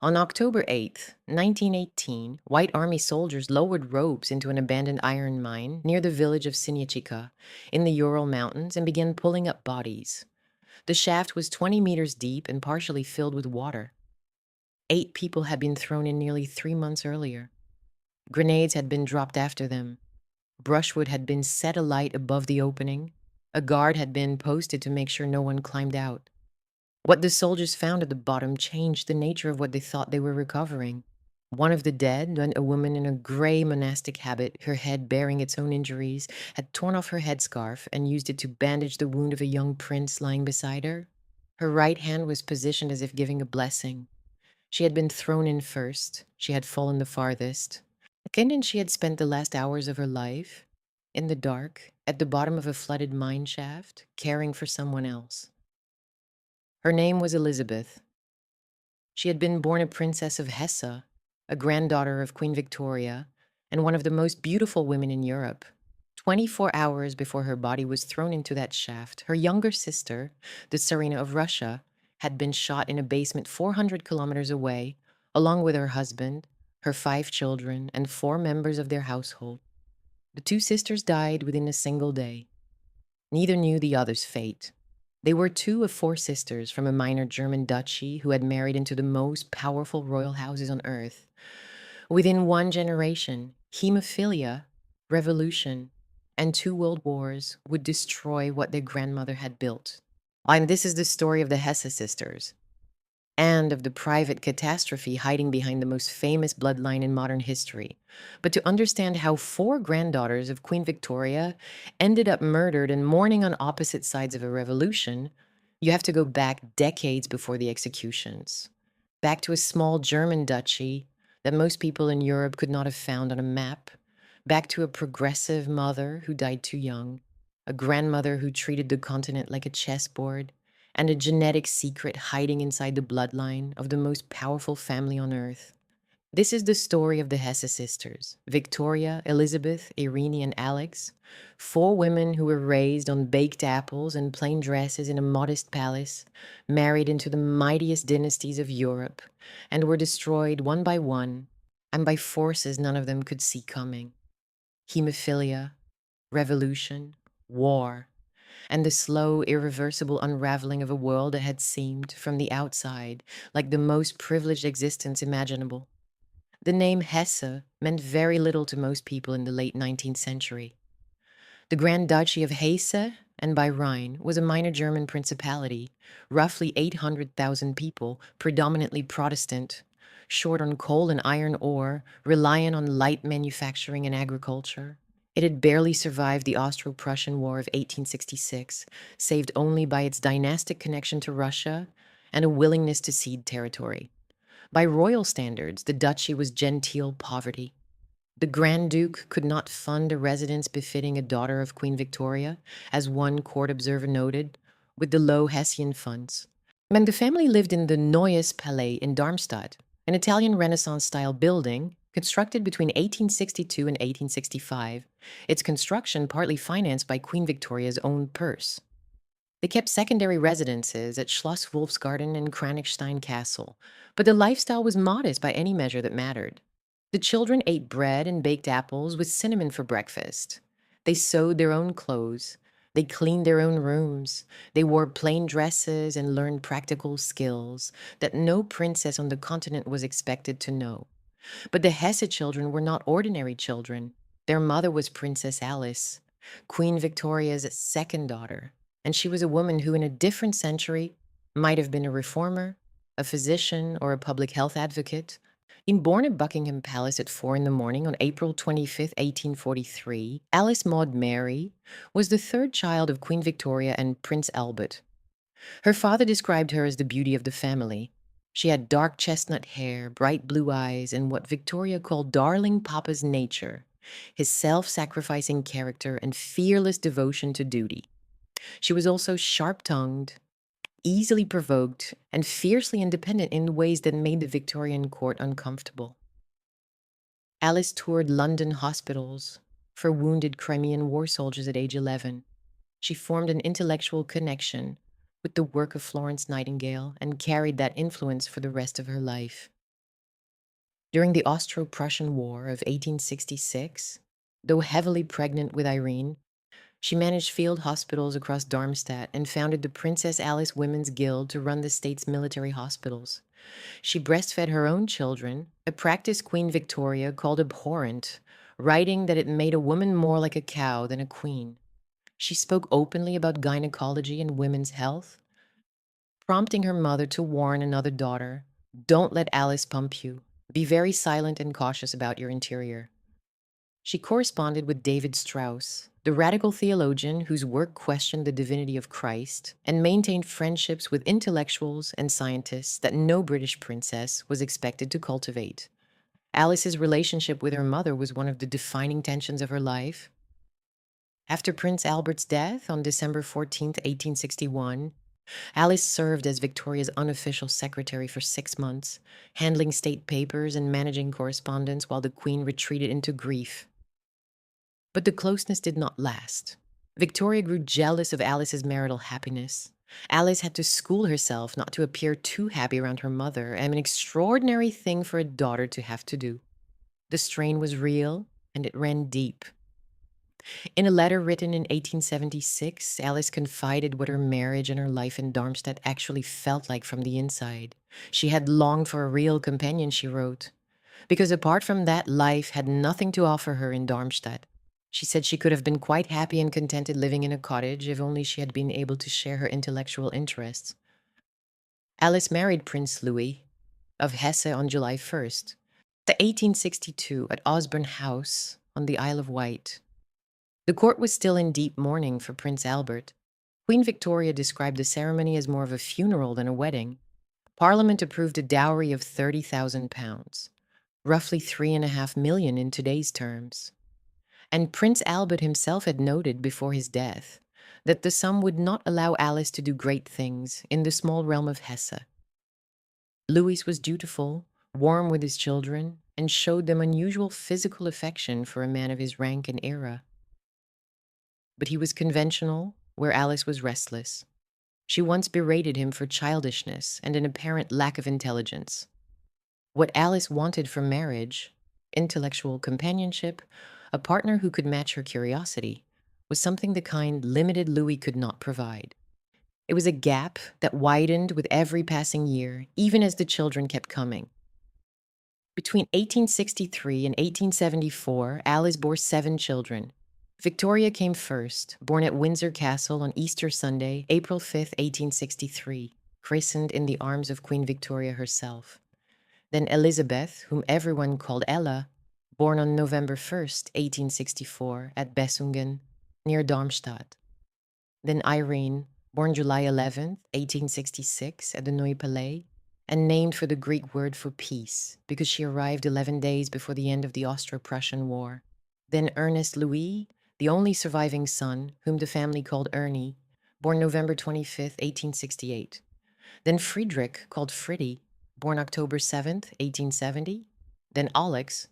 On October 8th, 1918, White Army soldiers lowered ropes into an abandoned iron mine near the village of Sinyachika in the Ural Mountains and began pulling up bodies. The shaft was 20 meters deep and partially filled with water. 8 people had been thrown in nearly 3 months earlier. Grenades had been dropped after them. Brushwood had been set alight above the opening. A guard had been posted to make sure no one climbed out. What the soldiers found at the bottom changed the nature of what they thought they were recovering. One of the dead, a woman in a gray monastic habit, her head bearing its own injuries, had torn off her headscarf and used it to bandage the wound of a young prince lying beside her. Her right hand was positioned as if giving a blessing. She had been thrown in first. She had fallen the farthest. And she had spent the last hours of her life in the dark, at the bottom of a flooded mine shaft, caring for someone else. Her name was Elizabeth. She had been born a princess of Hesse, a granddaughter of Queen Victoria, and one of the most beautiful women in Europe. 24 hours before her body was thrown into that shaft, her younger sister, the Tsarina of Russia, had been shot in a basement 400 kilometers away, along with her husband, her 5 children, and 4 members of their household. The 2 sisters died within a single day. Neither knew the other's fate. They were 2 of 4 sisters from a minor German duchy who had married into the most powerful royal houses on earth. Within one generation, hemophilia, revolution, and 2 world wars would destroy what their grandmother had built. And this is the story of the Hesse sisters, and of the private catastrophe hiding behind the most famous bloodline in modern history. But to understand how 4 granddaughters of Queen Victoria ended up murdered and mourning on opposite sides of a revolution, you have to go back decades before the executions. Back to a small German duchy that most people in Europe could not have found on a map. Back to a progressive mother who died too young, a grandmother who treated the continent like a chessboard, and a genetic secret hiding inside the bloodline of the most powerful family on earth. This is the story of the Hesse sisters, Victoria, Elizabeth, Irene, and Alex, 4 women who were raised on baked apples and plain dresses in a modest palace, married into the mightiest dynasties of Europe, and were destroyed one by one, and by forces none of them could see coming. Hemophilia, revolution, war, and the slow, irreversible unraveling of a world that had seemed, from the outside, like the most privileged existence imaginable. The name Hesse meant very little to most people in the late 19th century. The Grand Duchy of Hesse and by Rhine was a minor German principality, roughly 800,000 people, predominantly Protestant, short on coal and iron ore, reliant on light manufacturing and agriculture. It had barely survived the Austro-Prussian War of 1866, saved only by its dynastic connection to Russia and a willingness to cede territory. By royal standards, the duchy was genteel poverty. The Grand Duke could not fund a residence befitting a daughter of Queen Victoria, as one court observer noted, with the low Hessian funds. And the family lived in the Neues Palais in Darmstadt, an Italian Renaissance-style building constructed between 1862 and 1865, its construction partly financed by Queen Victoria's own purse. They kept secondary residences at Schloss Wolfsgarten and Kranichstein Castle, but the lifestyle was modest by any measure that mattered. The children ate bread and baked apples with cinnamon for breakfast. They sewed their own clothes. They cleaned their own rooms. They wore plain dresses and learned practical skills that no princess on the continent was expected to know. But the Hesse children were not ordinary children. Their mother was Princess Alice, Queen Victoria's second daughter, and she was a woman who, in a different century, might have been a reformer, a physician, or a public health advocate. Born at Buckingham Palace at 4 in the morning on April 25, 1843, Alice Maud Mary was the third child of Queen Victoria and Prince Albert. Her father described her as the beauty of the family. She had dark chestnut hair, bright blue eyes, and what Victoria called darling Papa's nature, his self-sacrificing character and fearless devotion to duty. She was also sharp-tongued, easily provoked, and fiercely independent in ways that made the Victorian court uncomfortable. Alice toured London hospitals for wounded Crimean war soldiers at age 11. She formed an intellectual connection with the work of Florence Nightingale and carried that influence for the rest of her life. During the Austro-Prussian War of 1866, though heavily pregnant with Irene, she managed field hospitals across Darmstadt and founded the Princess Alice Women's Guild to run the state's military hospitals. She breastfed her own children, a practice Queen Victoria called abhorrent, writing that it made a woman more like a cow than a queen. She spoke openly about gynecology and women's health, prompting her mother to warn another daughter, "Don't let Alice pump you. Be very silent and cautious about your interior." She corresponded with David Strauss, the radical theologian whose work questioned the divinity of Christ and maintained friendships with intellectuals and scientists that no British princess was expected to cultivate. Alice's relationship with her mother was one of the defining tensions of her life. After Prince Albert's death on December 14, 1861, Alice served as Victoria's unofficial secretary for 6 months, handling state papers and managing correspondence while the Queen retreated into grief. But the closeness did not last. Victoria grew jealous of Alice's marital happiness. Alice had to school herself not to appear too happy around her mother, an extraordinary thing for a daughter to have to do. The strain was real, and it ran deep. In a letter written in 1876, Alice confided what her marriage and her life in Darmstadt actually felt like from the inside. She had longed for a real companion, she wrote, because apart from that, life had nothing to offer her in Darmstadt. She said she could have been quite happy and contented living in a cottage if only she had been able to share her intellectual interests. Alice married Prince Louis of Hesse on July 1st, 1862, at Osborne House on the Isle of Wight. The court was still in deep mourning for Prince Albert. Queen Victoria described the ceremony as more of a funeral than a wedding. Parliament approved a dowry of £30,000, roughly 3.5 million in today's terms. And Prince Albert himself had noted before his death that the sum would not allow Alice to do great things in the small realm of Hesse. Louis was dutiful, warm with his children, and showed them unusual physical affection for a man of his rank and era. But he was conventional, where Alice was restless. She once berated him for childishness and an apparent lack of intelligence. What Alice wanted from marriage, intellectual companionship, a partner who could match her curiosity, was something the kind limited Louis could not provide. It was a gap that widened with every passing year, even as the children kept coming. Between 1863 and 1874, Alice bore 7 children. Victoria came first, born at Windsor Castle on Easter Sunday, April 5, 1863, christened in the arms of Queen Victoria herself. Then Elizabeth, whom everyone called Ella, born on November 1st, 1864, at Bessungen, near Darmstadt. Then Irene, born July 11th, 1866, at the Neues Palais, and named for the Greek word for peace, because she arrived 11 days before the end of the Austro-Prussian War. Then Ernest Louis, the only surviving son, whom the family called Ernie, born November 25th, 1868. Then Friedrich, called Friddy, born October 7th, 1870. Then Alex,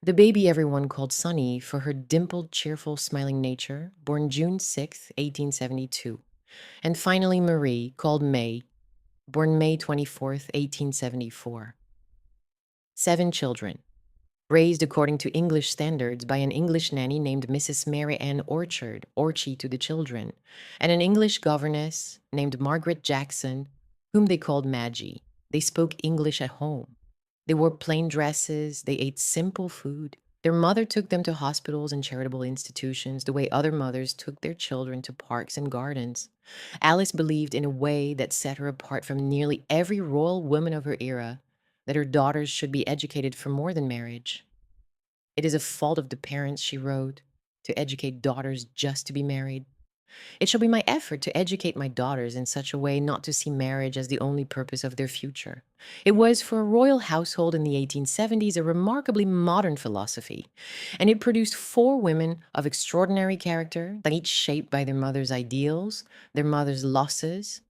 the baby everyone called Sunny for her dimpled, cheerful, smiling nature, born June 6th, 1872. And finally Marie, called May, born May 24th, 1874. 7 children, raised according to English standards by an English nanny named Mrs. Mary Ann Orchard, Orchie to the children, and an English governess named Margaret Jackson, whom they called Maggie. They spoke English at home. They wore plain dresses, they ate simple food. Their mother took them to hospitals and charitable institutions the way other mothers took their children to parks and gardens. Alice believed in a way that set her apart from nearly every royal woman of her era, that her daughters should be educated for more than marriage. It is a fault of the parents, she wrote, to educate daughters just to be married. It shall be my effort to educate my daughters in such a way not to see marriage as the only purpose of their future. It was, for a royal household in the 1870s, a remarkably modern philosophy, and it produced 4 women of extraordinary character, each shaped by their mother's ideals, their mother's losses,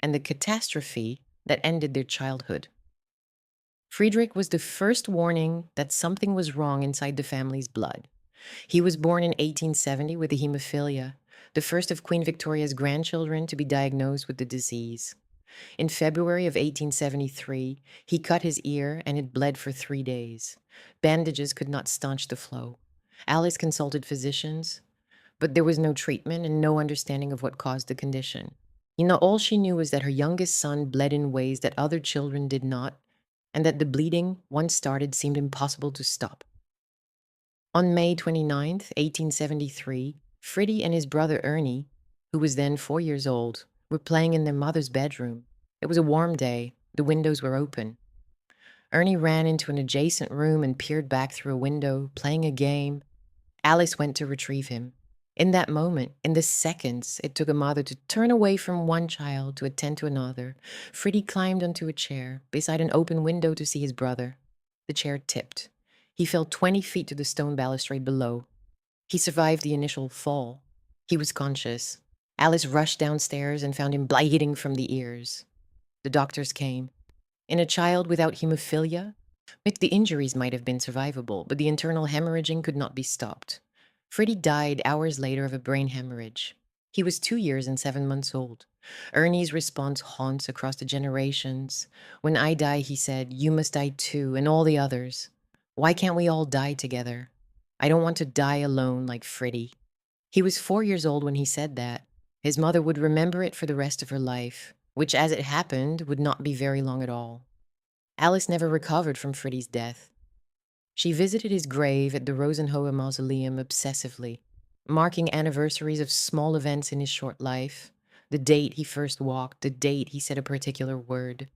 and the catastrophe that ended their childhood. Friedrich was the first warning that something was wrong inside the family's blood. He was born in 1870 with a hemophilia, the first of Queen Victoria's grandchildren to be diagnosed with the disease. In February of 1873, he cut his ear and it bled for 3 days. Bandages could not staunch the flow. Alice consulted physicians, but there was no treatment and no understanding of what caused the condition. All she knew was that her youngest son bled in ways that other children did not, and that the bleeding, once started, seemed impossible to stop. On May 29th, 1873, Freddie and his brother Ernie, who was then 4 years old, were playing in their mother's bedroom. It was a warm day. The windows were open. Ernie ran into an adjacent room and peered back through a window, playing a game. Alice went to retrieve him. In that moment, in the seconds it took a mother to turn away from one child to attend to another, Freddie climbed onto a chair beside an open window to see his brother. The chair tipped. He fell 20 feet to the stone balustrade below. He survived the initial fall. He was conscious. Alice rushed downstairs and found him bleeding from the ears. The doctors came. In a child without hemophilia, the injuries might have been survivable, but the internal hemorrhaging could not be stopped. Freddie died hours later of a brain hemorrhage. He was 2 years and 7 months old. Ernie's response haunts across the generations. When I die, he said, you must die too, and all the others. Why can't we all die together? I don't want to die alone like Freddie. He was 4 years old when he said that. His mother would remember it for the rest of her life, which, as it happened, would not be very long at all. Alice never recovered from Freddie's death. She visited his grave at the Rosenhohe Mausoleum obsessively, marking anniversaries of small events in his short life, the date he first walked, the date he said a particular word.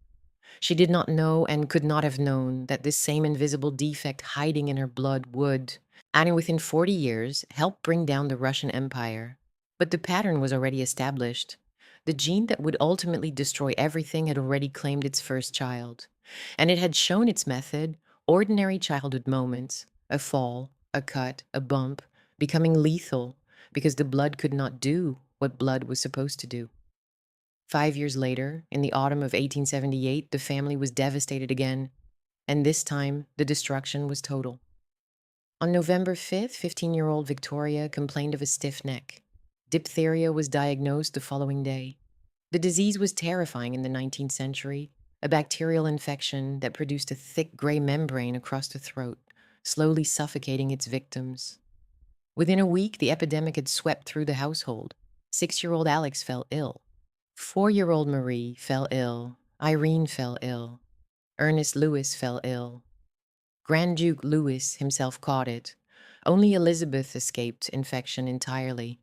She did not know and could not have known that this same invisible defect hiding in her blood would, and within 40 years, help bring down the Russian Empire. But the pattern was already established. The gene that would ultimately destroy everything had already claimed its first child. And it had shown its method, ordinary childhood moments, a fall, a cut, a bump, becoming lethal because the blood could not do what blood was supposed to do. 5 years later, in the autumn of 1878, the family was devastated again, and this time the destruction was total. On November 5th, 15-year-old Victoria complained of a stiff neck. Diphtheria was diagnosed the following day. The disease was terrifying in the 19th century, a bacterial infection that produced a thick gray membrane across the throat, slowly suffocating its victims. Within a week, the epidemic had swept through the household. 6-year-old Alex fell ill. 4-year-old Marie fell ill. Irene fell ill. Ernest Louis fell ill. Grand Duke Louis himself caught it. Only Elizabeth escaped infection entirely.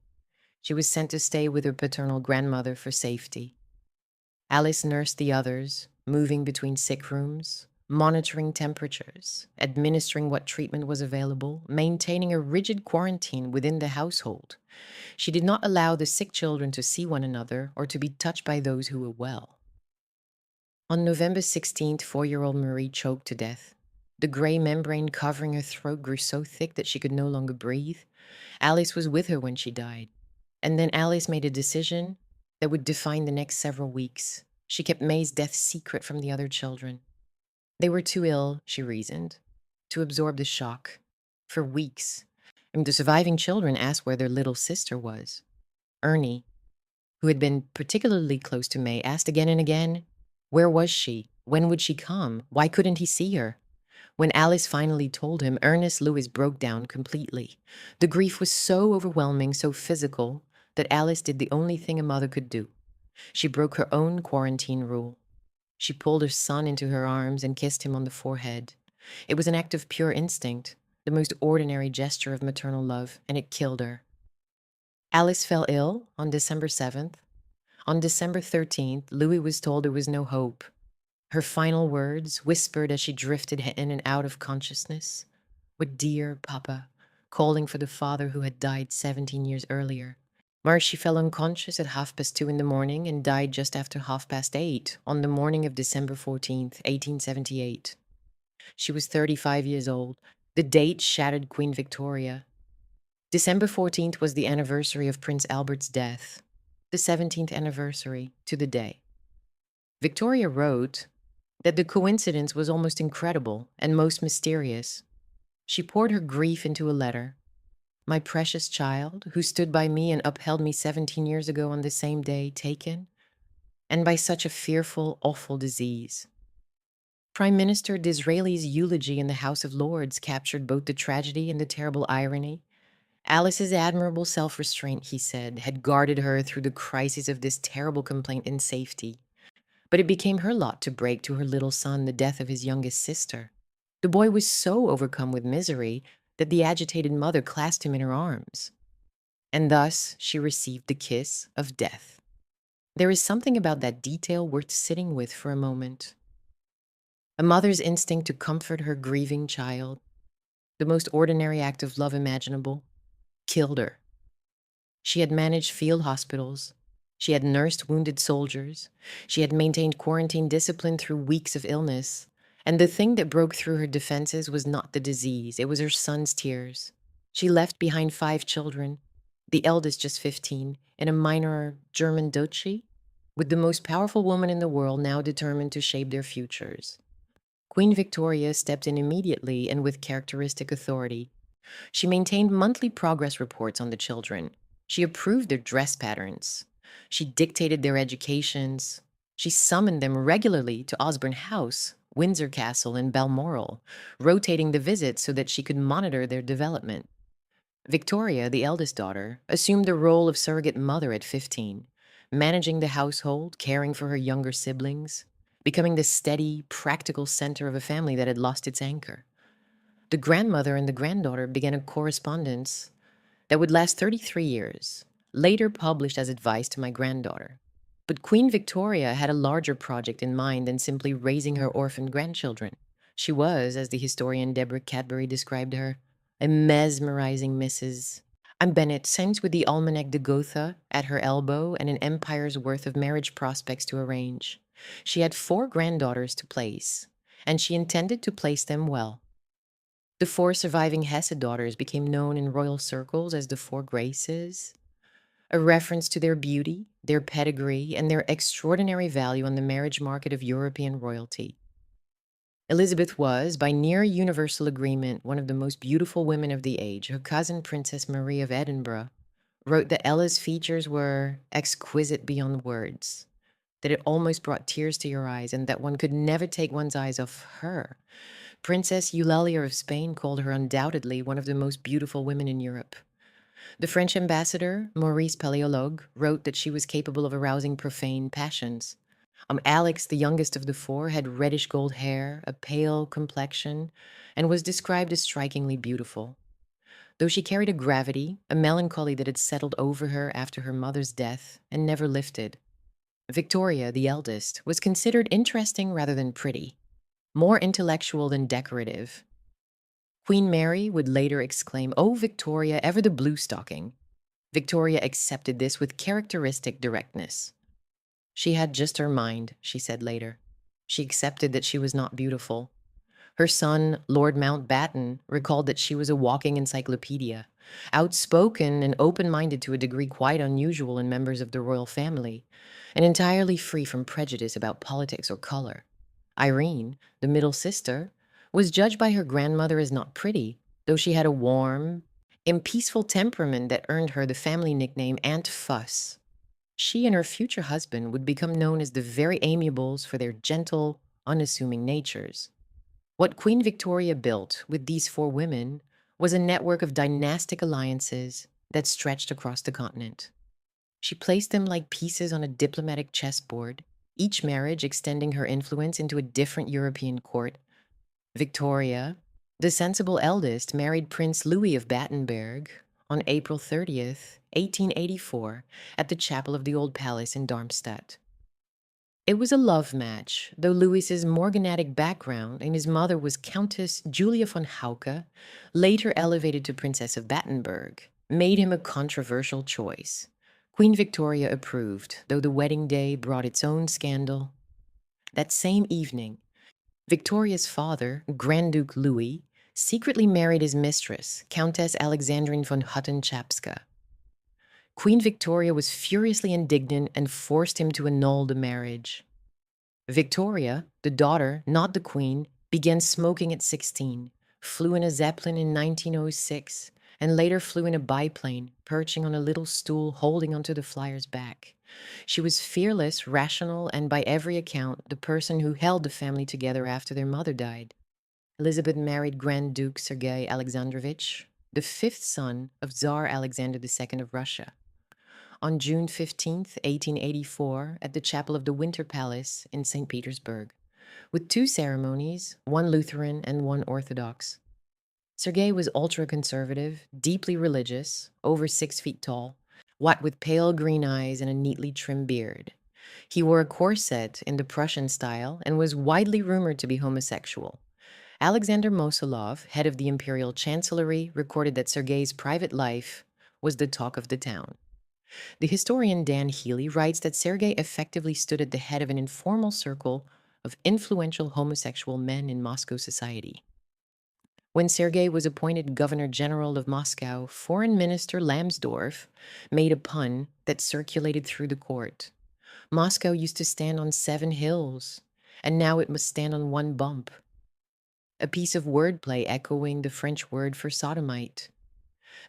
She was sent to stay with her paternal grandmother for safety. Alice nursed the others, moving between sick rooms, monitoring temperatures, administering what treatment was available, maintaining a rigid quarantine within the household. She did not allow the sick children to see one another or to be touched by those who were well. On November 16th, 4-year-old Marie choked to death. The gray membrane covering her throat grew so thick that she could no longer breathe. Alice was with her when she died. And then Alice made a decision that would define the next several weeks. She kept May's death secret from the other children. They were too ill, she reasoned, to absorb the shock. For weeks. The surviving children asked where their little sister was. Ernie, who had been particularly close to May, asked again and again, where was she? When would she come? Why couldn't he see her? When Alice finally told him, Ernest Louis broke down completely. The grief was so overwhelming, so physical, that Alice did the only thing a mother could do. She broke her own quarantine rule. She pulled her son into her arms and kissed him on the forehead. It was an act of pure instinct, the most ordinary gesture of maternal love, and it killed her. Alice fell ill on December 7th. On December 13th, Louis was told there was no hope. Her final words, whispered as she drifted in and out of consciousness, were "Dear Papa," calling for the father who had died 17 years earlier. She fell unconscious at 2:30 in the morning and died just after 8:30 on the morning of December 14th, 1878. She was 35 years old. The date shattered Queen Victoria. December 14th was the anniversary of Prince Albert's death, the 17th anniversary to the day. Victoria wrote that the coincidence was almost incredible and most mysterious. She poured her grief into a letter. My precious child, who stood by me and upheld me 17 years ago on the same day, taken, and by such a fearful, awful disease. Prime Minister Disraeli's eulogy in the House of Lords captured both the tragedy and the terrible irony. Alice's admirable self-restraint, he said, had guarded her through the crisis of this terrible complaint in safety. But it became her lot to break to her little son the death of his youngest sister. The boy was so overcome with misery that the agitated mother clasped him in her arms. And thus she received the kiss of death. There is something about that detail worth sitting with for a moment. A mother's instinct to comfort her grieving child, the most ordinary act of love imaginable, killed her. She had managed field hospitals. She had nursed wounded soldiers. She had maintained quarantine discipline through weeks of illness. And the thing that broke through her defenses was not the disease, it was her son's tears. She left behind 5 children, the eldest just 15, in a minor German duchy, with the most powerful woman in the world now determined to shape their futures. Queen Victoria stepped in immediately and with characteristic authority. She maintained monthly progress reports on the children. She approved their dress patterns. She dictated their educations. She summoned them regularly to Osborne House, Windsor Castle, and Balmoral, rotating the visits so that she could monitor their development. Victoria, the eldest daughter, assumed the role of surrogate mother at 15, managing the household, caring for her younger siblings, becoming the steady, practical center of a family that had lost its anchor. The grandmother and the granddaughter began a correspondence that would last 33 years, later published as advice to my granddaughter. But Queen Victoria had a larger project in mind than simply raising her orphaned grandchildren. She was, as the historian Deborah Cadbury described her, a mesmerizing Mrs. Bennett, sent with the Almanac de Gotha at her elbow and an empire's worth of marriage prospects to arrange. She had 4 granddaughters to place, and she intended to place them well. The 4 surviving Hesse daughters became known in royal circles as the 4 Graces, a reference to their beauty, their pedigree, and their extraordinary value on the marriage market of European royalty. Elizabeth was, by near universal agreement, one of the most beautiful women of the age. Her cousin, Princess Marie of Edinburgh, wrote that Ella's features were exquisite beyond words, that it almost brought tears to your eyes, and that one could never take one's eyes off her. Princess Eulalia of Spain called her undoubtedly one of the most beautiful women in Europe. The French ambassador, Maurice Paléologue, wrote that she was capable of arousing profane passions. Alex, the youngest of the 4, had reddish gold hair, a pale complexion, and was described as strikingly beautiful. Though she carried a gravity, a melancholy that had settled over her after her mother's death and never lifted. Victoria, the eldest, was considered interesting rather than pretty, more intellectual than decorative. Queen Mary would later exclaim, "Oh, Victoria, ever the blue stocking." Victoria accepted this with characteristic directness. She had just her mind, she said later. She accepted that she was not beautiful. Her son, Lord Mountbatten, recalled that she was a walking encyclopedia, outspoken and open-minded to a degree quite unusual in members of the royal family, and entirely free from prejudice about politics or color. Irene, the middle sister, was judged by her grandmother as not pretty, though she had a warm, peaceful temperament that earned her the family nickname Aunt Fuss. She and her future husband would become known as the very amiables for their gentle, unassuming natures. What Queen Victoria built with these 4 women was a network of dynastic alliances that stretched across the continent. She placed them like pieces on a diplomatic chessboard, each marriage extending her influence into a different European court. Victoria, the sensible eldest, married Prince Louis of Battenberg on April 30th, 1884, at the chapel of the Old Palace in Darmstadt. It was a love match, though Louis's morganatic background and his mother was Countess Julia von Hauke, later elevated to Princess of Battenberg, made him a controversial choice. Queen Victoria approved, though the wedding day brought its own scandal. That same evening, Victoria's father, Grand Duke Louis, secretly married his mistress, Countess Alexandrine von Hutten-Chapska. Queen Victoria was furiously indignant and forced him to annul the marriage. Victoria, the daughter, not the queen, began smoking at 16, flew in a Zeppelin in 1906, and later flew in a biplane, perching on a little stool holding onto the flyer's back. She was fearless, rational, and by every account, the person who held the family together after their mother died. Elizabeth married Grand Duke Sergei Alexandrovich, the fifth son of Tsar Alexander II of Russia, on June 15, 1884, at the chapel of the Winter Palace in St. Petersburg, with two ceremonies, one Lutheran and one Orthodox. Sergei was ultra-conservative, deeply religious, over 6 feet tall, what with pale green eyes and a neatly trimmed beard. He wore a corset in the Prussian style and was widely rumored to be homosexual. Alexander Mosolov, head of the Imperial Chancellery, recorded that Sergei's private life was the talk of the town. The historian Dan Healy writes that Sergei effectively stood at the head of an informal circle of influential homosexual men in Moscow society. When Sergei was appointed Governor General of Moscow, Foreign Minister Lambsdorff made a pun that circulated through the court. Moscow used to stand on 7 hills, and now it must stand on 1 bump. A piece of wordplay echoing the French word for sodomite.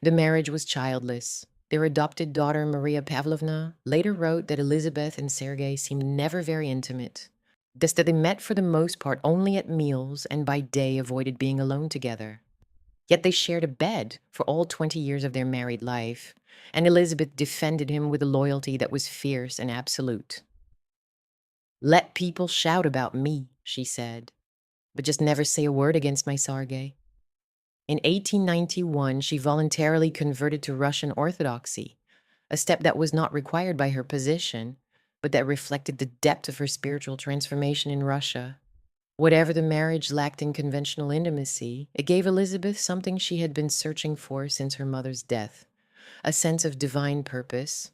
The marriage was childless. Their adopted daughter, Maria Pavlovna, later wrote that Elizabeth and Sergei seemed never very intimate. Thus that they met for the most part only at meals and by day avoided being alone together. Yet they shared a bed for all 20 years of their married life, and Elizabeth defended him with a loyalty that was fierce and absolute. "Let people shout about me," she said, "but just never say a word against my Sergei." In 1891, she voluntarily converted to Russian Orthodoxy, a step that was not required by her position, but that reflected the depth of her spiritual transformation in Russia. Whatever the marriage lacked in conventional intimacy, it gave Elizabeth something she had been searching for since her mother's death, a sense of divine purpose.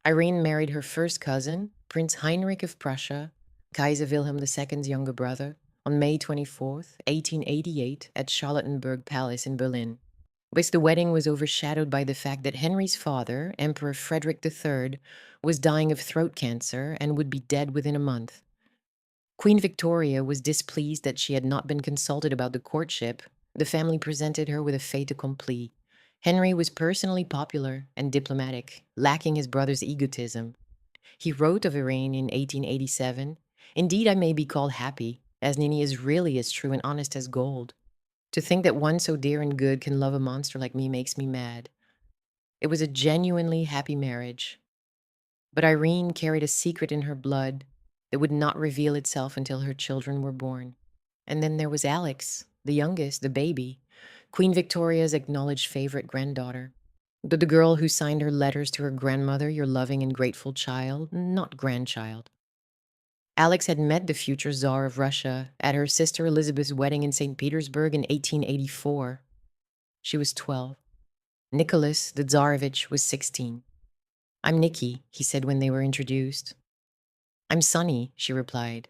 Irene married her first cousin, Prince Heinrich of Prussia, Kaiser Wilhelm II's younger brother, on May 24, 1888, at Charlottenburg Palace in Berlin. But the wedding was overshadowed by the fact that Henry's father, Emperor Frederick III, was dying of throat cancer and would be dead within a month. Queen Victoria was displeased that she had not been consulted about the courtship. The family presented her with a fait accompli. Henry was personally popular and diplomatic, lacking his brother's egotism. He wrote of Irene in 1887, "Indeed, I may be called happy, as Nini is really as true and honest as gold. To think that one so dear and good can love a monster like me makes me mad." It was a genuinely happy marriage. But Irene carried a secret in her blood that would not reveal itself until her children were born. And then there was Alex, the youngest, the baby, Queen Victoria's acknowledged favorite granddaughter. The girl who signed her letters to her grandmother, "Your loving and grateful child," not grandchild. Alex had met the future Tsar of Russia at her sister Elizabeth's wedding in St. Petersburg in 1884. She was 12. Nicholas, the Tsarevich, was 16. "I'm Nikki," he said when they were introduced. "I'm Sonny," she replied.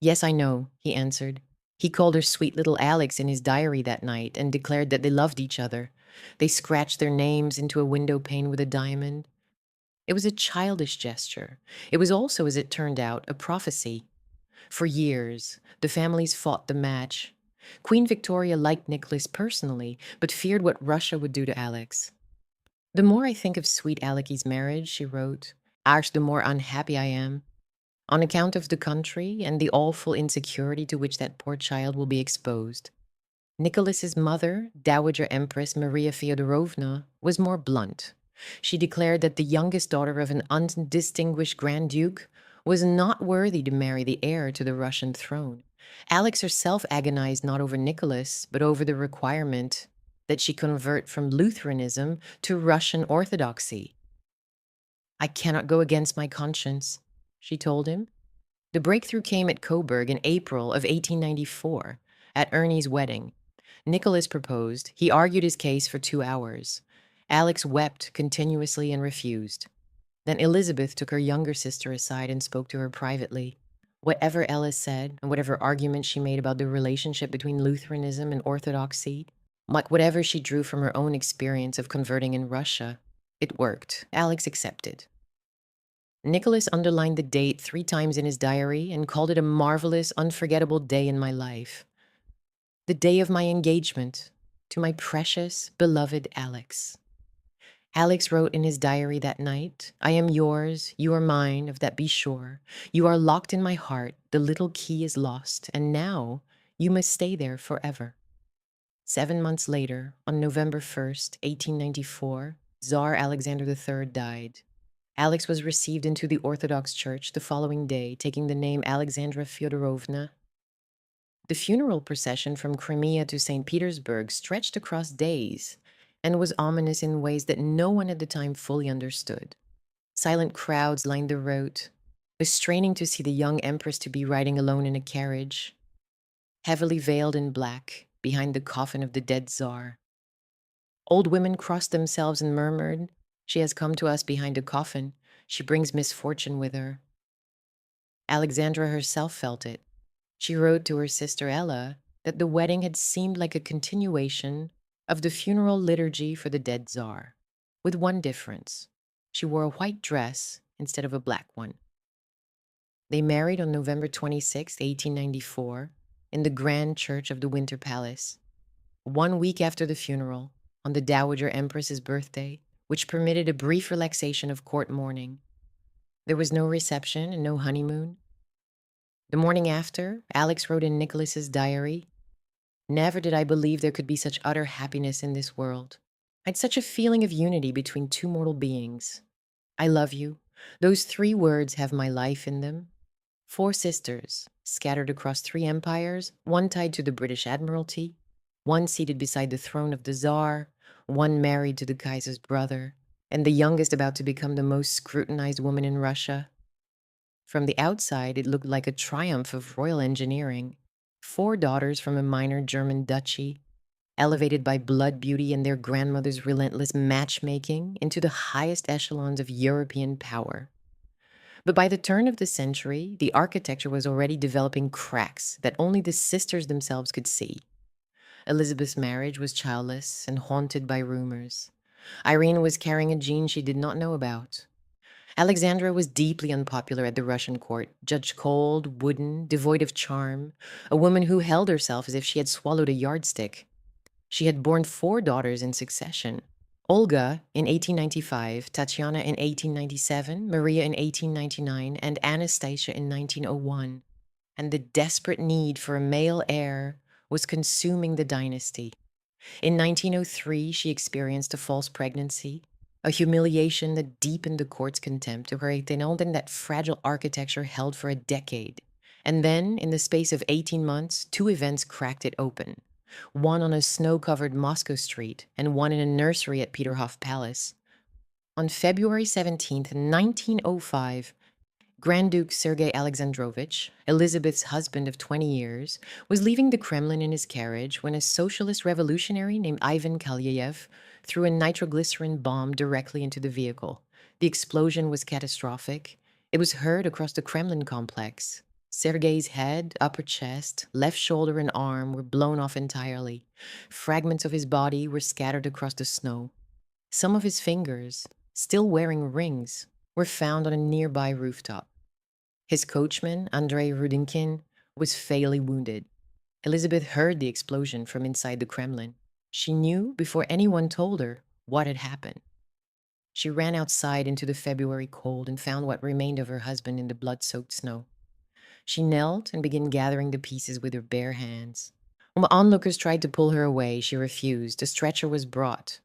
"Yes, I know," he answered. He called her sweet little Alex in his diary that night and declared that they loved each other. They scratched their names into a window pane with a diamond. It was a childish gesture. It was also, as it turned out, a prophecy. For years, the families fought the match. Queen Victoria liked Nicholas personally, but feared what Russia would do to Alex. "The more I think of sweet Aleky's marriage," she wrote, "the more unhappy I am, on account of the country and the awful insecurity to which that poor child will be exposed." Nicholas's mother, Dowager Empress Maria Feodorovna, was more blunt. She declared that the youngest daughter of an undistinguished Grand Duke was not worthy to marry the heir to the Russian throne. Alex herself agonized not over Nicholas, but over the requirement that she convert from Lutheranism to Russian Orthodoxy. "I cannot go against my conscience," she told him. The breakthrough came at Coburg in April of 1894, at Ernie's wedding. Nicholas proposed. He argued his case for 2 hours. Alex wept continuously and refused. Then Elizabeth took her younger sister aside and spoke to her privately. Whatever Ella said, and whatever arguments she made about the relationship between Lutheranism and Orthodoxy, like whatever she drew from her own experience of converting in Russia, it worked. Alex accepted. Nicholas underlined the date 3 times in his diary and called it a marvelous, unforgettable day in my life. "The day of my engagement. To my precious, beloved Alex. Alex wrote in his diary that night, I am yours, you are mine, of that be sure. You are locked in my heart, the little key is lost, and now you must stay there forever. 7 months later, on November 1st, 1894, Tsar Alexander III died. Alex was received into the Orthodox Church the following day, taking the name Alexandra Fyodorovna. The funeral procession from Crimea to St. Petersburg stretched across days and was ominous in ways that no one at the time fully understood. Silent crowds lined the road. It was straining to see the young empress to be riding alone in a carriage, heavily veiled in black, behind the coffin of the dead Tsar. Old women crossed themselves and murmured, She has come to us behind a coffin. She brings misfortune with her. Alexandra herself felt it. She wrote to her sister Ella that the wedding had seemed like a continuation of the funeral liturgy for the dead Tsar, with one difference. She wore a white dress instead of a black one. They married on November 26, 1894, in the Grand Church of the Winter Palace. 1 week after the funeral, on the Dowager Empress's birthday, which permitted a brief relaxation of court mourning. There was no reception and no honeymoon. The morning after, Alex wrote in Nicholas's diary, Never did I believe there could be such utter happiness in this world. I had such a feeling of unity between two mortal beings. I love you. Those 3 words have my life in them. 4 sisters, scattered across 3 empires, one tied to the British Admiralty, one seated beside the throne of the Tsar, one married to the Kaiser's brother, and the youngest about to become the most scrutinized woman in Russia. From the outside, it looked like a triumph of royal engineering. 4 daughters from a minor German duchy, elevated by blood beauty and their grandmother's relentless matchmaking into the highest echelons of European power. But by the turn of the century, the architecture was already developing cracks that only the sisters themselves could see. Elizabeth's marriage was childless and haunted by rumors. Irene was carrying a gene she did not know about. Alexandra was deeply unpopular at the Russian court, judged cold, wooden, devoid of charm, a woman who held herself as if she had swallowed a yardstick. She had borne 4 daughters in succession. Olga in 1895, Tatiana in 1897, Maria in 1899, and Anastasia in 1901. And the desperate need for a male heir was consuming the dynasty. In 1903, she experienced a false pregnancy, a humiliation that deepened the court's contempt of her étonnante and that fragile architecture held for a decade. And then, in the space of 18 months, 2 events cracked it open. One on a snow-covered Moscow street and one in a nursery at Peterhof Palace. On February 17, 1905, Grand Duke Sergei Alexandrovich, Elizabeth's husband of 20 years, was leaving the Kremlin in his carriage when a socialist revolutionary named Ivan Kalyev threw a nitroglycerin bomb directly into the vehicle. The explosion was catastrophic. It was heard across the Kremlin complex. Sergei's head, upper chest, left shoulder, and arm were blown off entirely. Fragments of his body were scattered across the snow. Some of his fingers, still wearing rings, were found on a nearby rooftop. His coachman, Andrei Rudinkin, was fatally wounded. Elizabeth heard the explosion from inside the Kremlin. She knew before anyone told her what had happened. She ran outside into the February cold and found what remained of her husband in the blood-soaked snow. She knelt and began gathering the pieces with her bare hands. When the onlookers tried to pull her away, she refused. A stretcher was brought.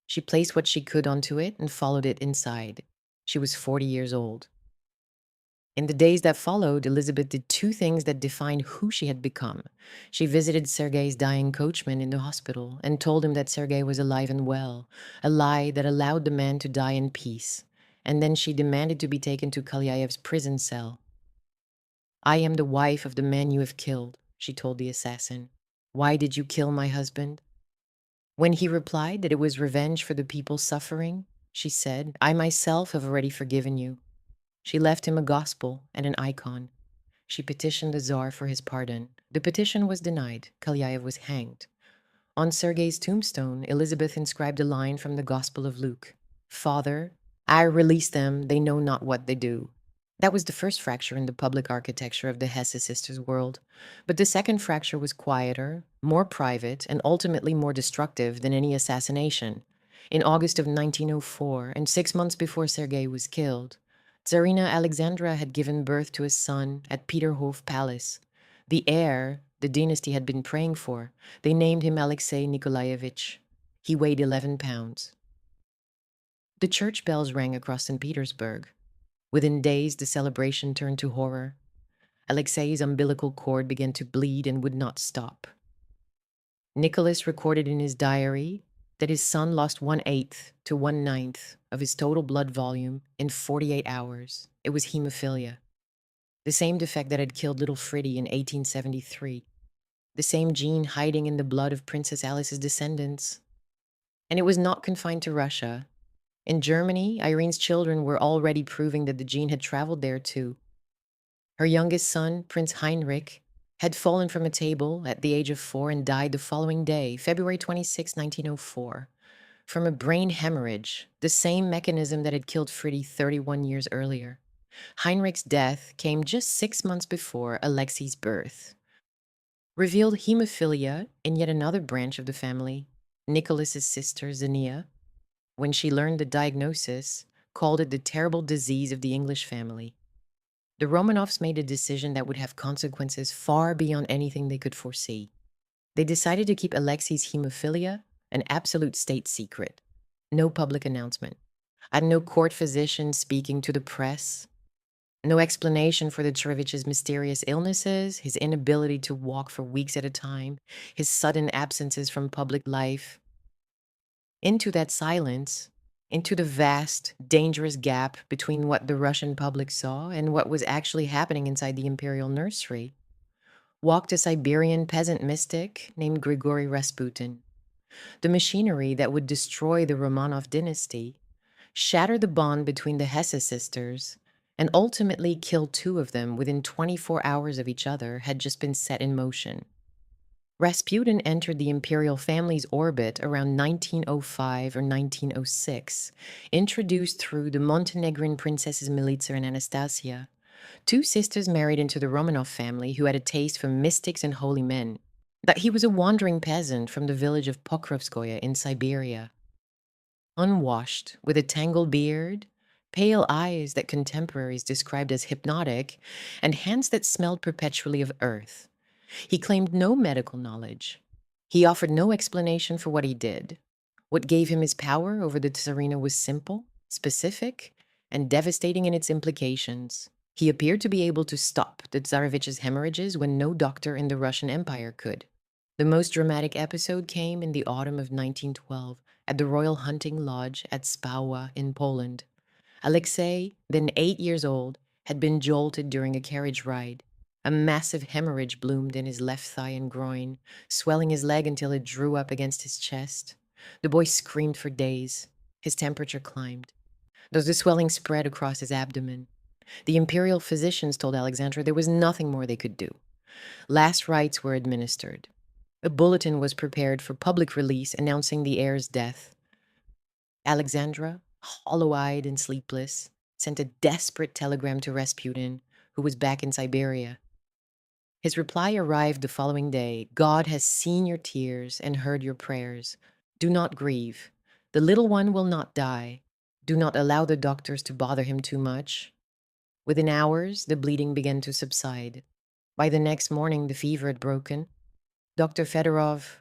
She placed what she could onto it and followed it inside. She was 40 years old. In the days that followed, Elizabeth did 2 things that defined who she had become. She visited Sergei's dying coachman in the hospital and told him that Sergei was alive and well, a lie that allowed the man to die in peace. And then she demanded to be taken to Kalyayev's prison cell. I am the wife of the man you have killed, she told the assassin. Why did you kill my husband? When he replied that it was revenge for the people suffering, she said, I myself have already forgiven you. She left him a gospel and an icon. She petitioned the Tsar for his pardon. The petition was denied. Kalyaev was hanged. On Sergei's tombstone, Elizabeth inscribed a line from the Gospel of Luke. Father, I release them, they know not what they do. That was the first fracture in the public architecture of the Hesse sisters' world. But the second fracture was quieter, more private, and ultimately more destructive than any assassination. In August of 1904, and 6 months before Sergei was killed, Tsarina Alexandra had given birth to a son at Peterhof Palace. The heir the dynasty had been praying for. They named him Alexei Nikolaevich. He weighed 11 pounds. The church bells rang across St. Petersburg. Within days, the celebration turned to horror. Alexei's umbilical cord began to bleed and would not stop. Nicholas recorded in his diary that his son lost 1/8 to 1/9 of his total blood volume in 48 hours. It was hemophilia, the same defect that had killed little Friddy in 1873, the same gene hiding in the blood of Princess Alice's descendants. And it was not confined to Russia. In Germany, Irene's children were already proving that the gene had traveled there too. Her youngest son, Prince Heinrich, had fallen from a table at the age of 4 and died the following day, February 26, 1904, from a brain hemorrhage, the same mechanism that had killed Friddy 31 years earlier. Heinrich's death came just 6 months before Alexei's birth. Revealed hemophilia in yet another branch of the family, Nicholas's sister, Zenia, when she learned the diagnosis, called it the terrible disease of the English family. The Romanovs made a decision that would have consequences far beyond anything they could foresee. They decided to keep Alexei's hemophilia an absolute state secret. No public announcement. And no court physician speaking to the press. No explanation for the Tsarevich's mysterious illnesses, his inability to walk for weeks at a time, his sudden absences from public life. Into that silence, into the vast, dangerous gap between what the Russian public saw and what was actually happening inside the imperial nursery, walked a Siberian peasant mystic named Grigory Rasputin. The machinery that would destroy the Romanov dynasty, shatter the bond between the Hesse sisters, and ultimately kill two of them within 24 hours of each other had just been set in motion. Rasputin entered the imperial family's orbit around 1905 or 1906, introduced through the Montenegrin princesses Milica and Anastasia, two sisters married into the Romanov family who had a taste for mystics and holy men. That he was a wandering peasant from the village of Pokrovskoye in Siberia. Unwashed, with a tangled beard, pale eyes that contemporaries described as hypnotic, and hands that smelled perpetually of earth. He claimed no medical knowledge. He offered no explanation for what he did. What gave him his power over the Tsarina was simple, specific, and devastating in its implications. He appeared to be able to stop the Tsarevich's hemorrhages when no doctor in the Russian Empire could. The most dramatic episode came in the autumn of 1912 at the Royal Hunting Lodge at Spawa in Poland. Alexei, then 8 years old, had been jolted during a carriage ride. A massive hemorrhage bloomed in his left thigh and groin, swelling his leg until it drew up against his chest. The boy screamed for days. His temperature climbed. The swelling spread across his abdomen. The imperial physicians told Alexandra there was nothing more they could do. Last rites were administered. A bulletin was prepared for public release announcing the heir's death. Alexandra, hollow-eyed and sleepless, sent a desperate telegram to Rasputin, who was back in Siberia. His reply arrived the following day. God has seen your tears and heard your prayers. Do not grieve. The little one will not die. Do not allow the doctors to bother him too much. Within hours, the bleeding began to subside. By the next morning, the fever had broken. Dr. Fedorov,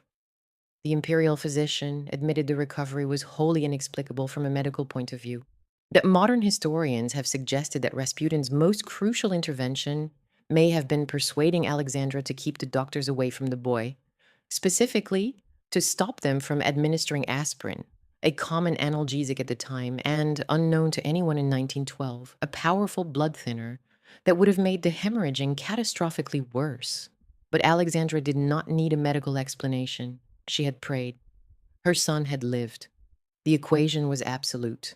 the imperial physician, admitted the recovery was wholly inexplicable from a medical point of view. That modern historians have suggested that Rasputin's most crucial intervention may have been persuading Alexandra to keep the doctors away from the boy, specifically to stop them from administering aspirin, a common analgesic at the time and, unknown to anyone in 1912, a powerful blood thinner that would have made the hemorrhaging catastrophically worse. But Alexandra did not need a medical explanation. She had prayed. Her son had lived. The equation was absolute.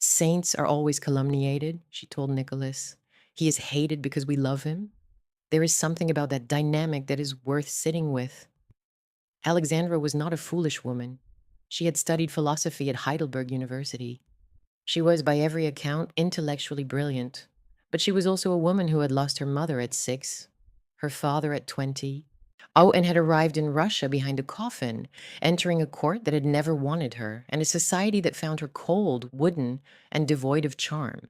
Saints are always calumniated, she told Nicholas. He is hated because we love him. There is something about that dynamic that is worth sitting with. Alexandra was not a foolish woman. She had studied philosophy at Heidelberg University. She was, by every account, intellectually brilliant. But she was also a woman who had lost her mother at 6, her father at 20. Oh, and had arrived in Russia behind a coffin, entering a court that had never wanted her, and a society that found her cold, wooden, and devoid of charm.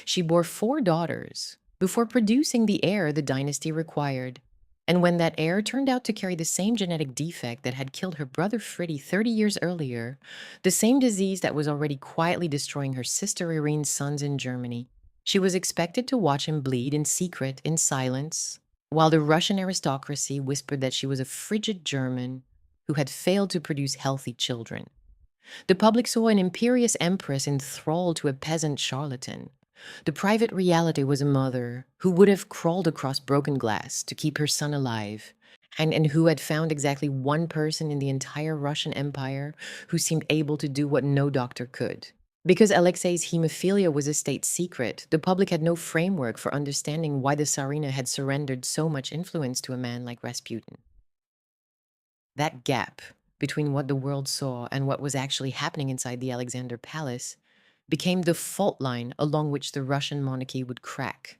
She bore 4 daughters before producing the heir the dynasty required. And when that heir turned out to carry the same genetic defect that had killed her brother Fritty 30 years earlier, the same disease that was already quietly destroying her sister Irene's sons in Germany, she was expected to watch him bleed in secret, in silence, while the Russian aristocracy whispered that she was a frigid German who had failed to produce healthy children. The public saw an imperious empress enthralled to a peasant charlatan. The private reality was a mother who would have crawled across broken glass to keep her son alive, and who had found exactly one person in the entire Russian Empire who seemed able to do what no doctor could. Because Alexei's hemophilia was a state secret, the public had no framework for understanding why the Tsarina had surrendered so much influence to a man like Rasputin. That gap between what the world saw and what was actually happening inside the Alexander Palace became the fault line along which the Russian monarchy would crack.